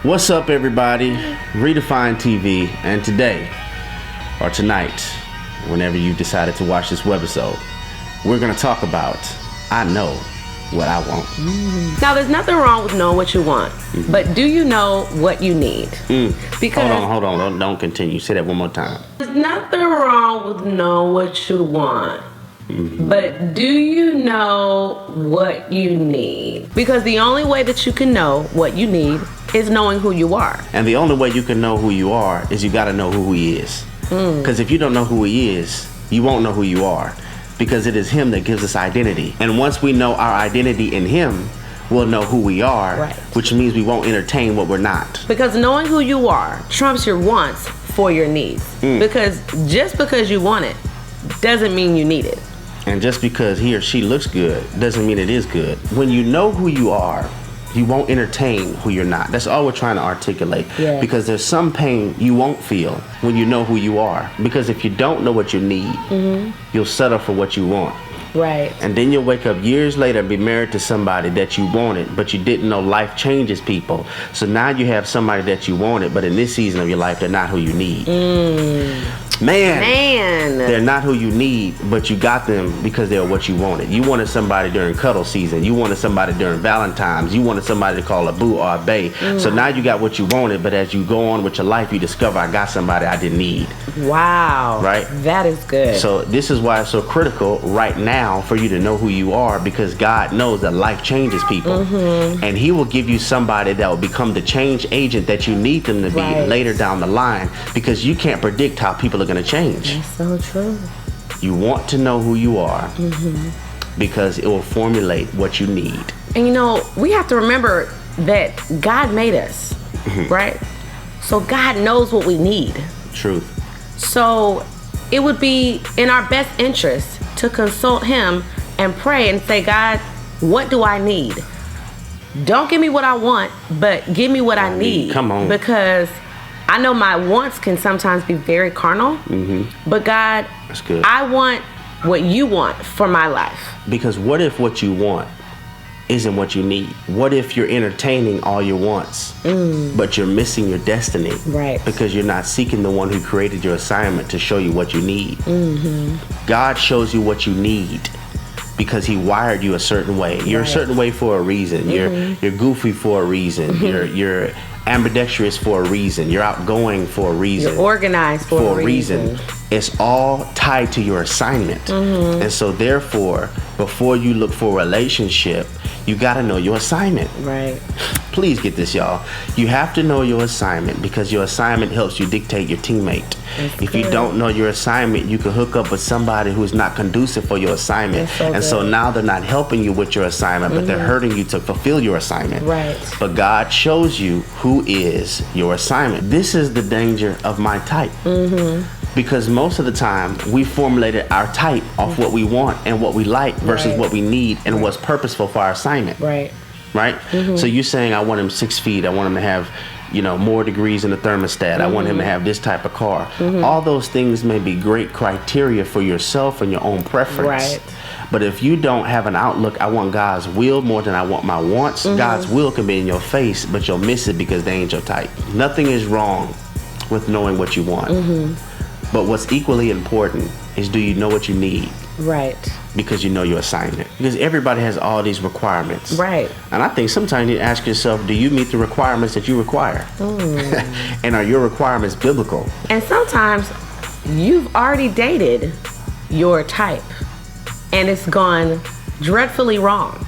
What's up, everybody? Redefined TV, and today, or tonight, whenever you've decided to watch this webisode, we're going to talk about I know what I want. Now, there's nothing wrong with knowing what you want, but do you know what you need? Because Hold on. Don't continue. Say that one more time. there's nothing wrong with knowing what you want. But do you know what you need? Because the only way that you can know what you need is knowing who you are. And the only way you can know who you are is you got to know who he is. Because if you don't know who he is, you won't know who you are. Because it is him that gives us identity. And once we know our identity in him, we'll know who we are, Right. which means we won't entertain what we're not. Because knowing who you are trumps your wants for your needs. Because just because you want it doesn't mean you need it. And just because he or she looks good doesn't mean it is good. When you know who you are, you won't entertain who you're not. That's all we're trying to articulate. Yeah. Because there's some pain you won't feel when you know who you are. Because if you don't know what you need, you'll settle for what you want. Right. And then you'll wake up years later and be married to somebody that you wanted, but you didn't know life changes people. So now you have somebody that you wanted, but in this season of your life, they're not who you need. Man. They're not who you need, but you got them because they're what you wanted. You wanted somebody during cuddle season. You wanted somebody during Valentine's. You wanted somebody to call a boo or a bae. So now you got what you wanted, but as you go on with your life, you discover I got somebody I didn't need. Wow. Right? That is good. So this is why it's so critical right now for you to know who you are, because God knows that life changes people. And he will give you somebody that will become the change agent that you need them to be Right. later down the line, because you can't predict how people are going to change. That's so true. You want to know who you are because it will formulate what you need. And you know, we have to remember that God made us, right? So God knows what we need. Truth. So it would be in our best interest to consult him and pray and say, God, what do I need? Don't give me what I want, but give me what I need. Come on. Because I know my wants can sometimes be very carnal, but God, That's good. I want what you want for my life. Because what if what you want isn't what you need? What if you're entertaining all your wants, but you're missing your destiny? Right. Because you're not seeking the one who created your assignment to show you what you need. God shows you what you need because he wired you a certain way. You're a certain way for a reason. You're goofy for a reason. You're ambidextrous for a reason. You're outgoing for a reason. You're organized for a reason. It's all tied to your assignment. And so therefore, before you look for a relationship, you got to know your assignment. Right. Please get this, y'all. You have to know your assignment because your assignment helps you dictate your teammate. If you don't know your assignment, you can hook up with somebody who's not conducive for your assignment. So now they're not helping you with your assignment, but they're hurting you to fulfill your assignment. Right. But God shows you who is your assignment. This is the danger of my type. Because most of the time we formulated our type off what we want and what we like versus what we need and what's purposeful for our assignment. Right. Right? So you're saying I want him 6 feet. I want him to have, more degrees in the thermostat. I want him to have this type of car. All those things may be great criteria for yourself and your own preference. Right. But if you don't have an outlook, I want God's will more than I want my wants, God's will can be in your face, but you'll miss it because they ain't your type. Nothing is wrong with knowing what you want. But what's equally important is, do you know what you need? Right. Because you know your assignment. Because everybody has all these requirements. Right. And I think sometimes you need to ask yourself, do you meet the requirements that you require? And are your requirements biblical? And sometimes you've already dated your type and it's gone dreadfully wrong.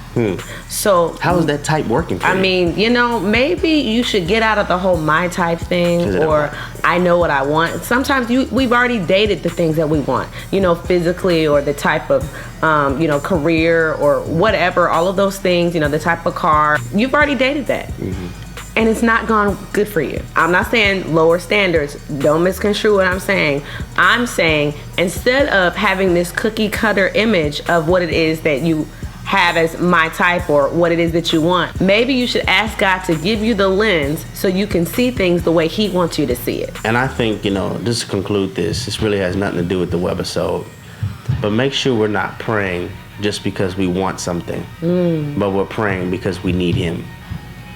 So how is that type working for you? I mean, maybe you should get out of the whole my type thing, or I know what I want. Sometimes we've already dated the things that we want, physically, or the type of, career or whatever, all of those things, the type of car. You've already dated that. And it's not gone good for you. I'm not saying lower standards. Don't misconstrue what I'm saying. I'm saying instead of having this cookie cutter image of what it is that you have as my type or what it is that you want, maybe you should ask God to give you the lens so you can see things the way he wants you to see it. And I think, just to conclude this really has nothing to do with the webisode, but make sure we're not praying just because we want something, but we're praying because we need him.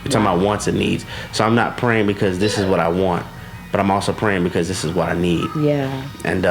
We're talking about wants and needs. So I'm not praying because this is what I want, but I'm also praying because this is what I need. Yeah. And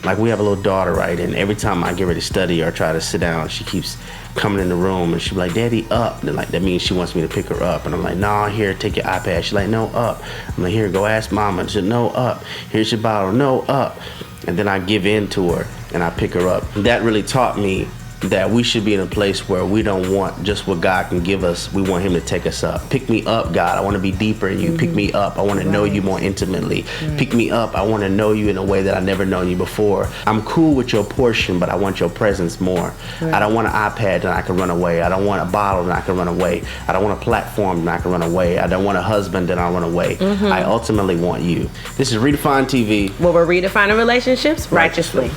like we have a little daughter, right? And every time I get ready to study or try to sit down, she keeps coming in the room and she's like, "Daddy, up." And like that means she wants me to pick her up. And I'm like, "Nah, here, take your iPad." She's like, "No, up." I'm like, "Here, go ask Mama." She said, "No, up." "Here's your bottle." "No, up." And then I give in to her and I pick her up. That really taught me that we should be in a place where we don't want just what God can give us. We want him to take us up. Pick me up, God. I want to be deeper in you. Pick me up. I want to know you more intimately. Pick me up. I want to know you in a way that I've never known you before. I'm cool with your portion, but I want your presence more. I don't want an iPad and I can run away. I don't want a bottle and I can run away. I don't want a platform and I can run away. I don't want a husband and I'll run away. I ultimately want you. This is Redefined TV, where we're redefining relationships righteously.